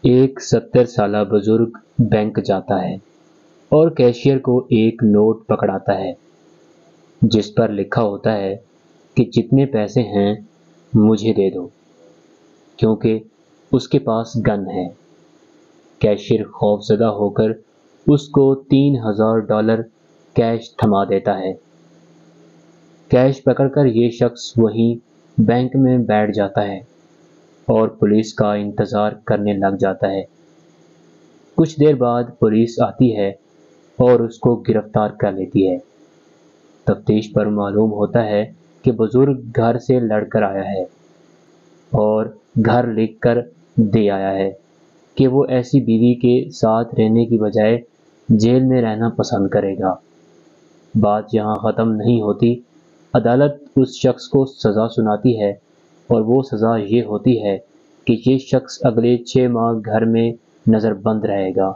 ایک 70 سالہ بزرگ بینک جاتا ہے اور کیشیئر کو ایک نوٹ پکڑاتا ہے جس پر لکھا ہوتا ہے کہ جتنے پیسے ہیں مجھے دے دو، کیونکہ اس کے پاس گن ہے۔ کیشیئر خوف زدہ ہو کر اس کو $3000 کیش تھما دیتا ہے۔ کیش پکڑ کر یہ شخص وہیں بینک میں بیٹھ جاتا ہے اور پولیس کا انتظار کرنے لگ جاتا ہے۔ کچھ دیر بعد پولیس آتی ہے اور اس کو گرفتار کر لیتی ہے۔ تفتیش پر معلوم ہوتا ہے کہ بزرگ گھر سے لڑ کر آیا ہے اور گھر لکھ کر دے آیا ہے کہ وہ ایسی بیوی کے ساتھ رہنے کی بجائے جیل میں رہنا پسند کرے گا۔ بات یہاں ختم نہیں ہوتی۔ عدالت اس شخص کو سزا سناتی ہے اور وہ سزا یہ ہوتی ہے کہ یہ شخص اگلے 6 ماہ گھر میں نظر بند رہے گا۔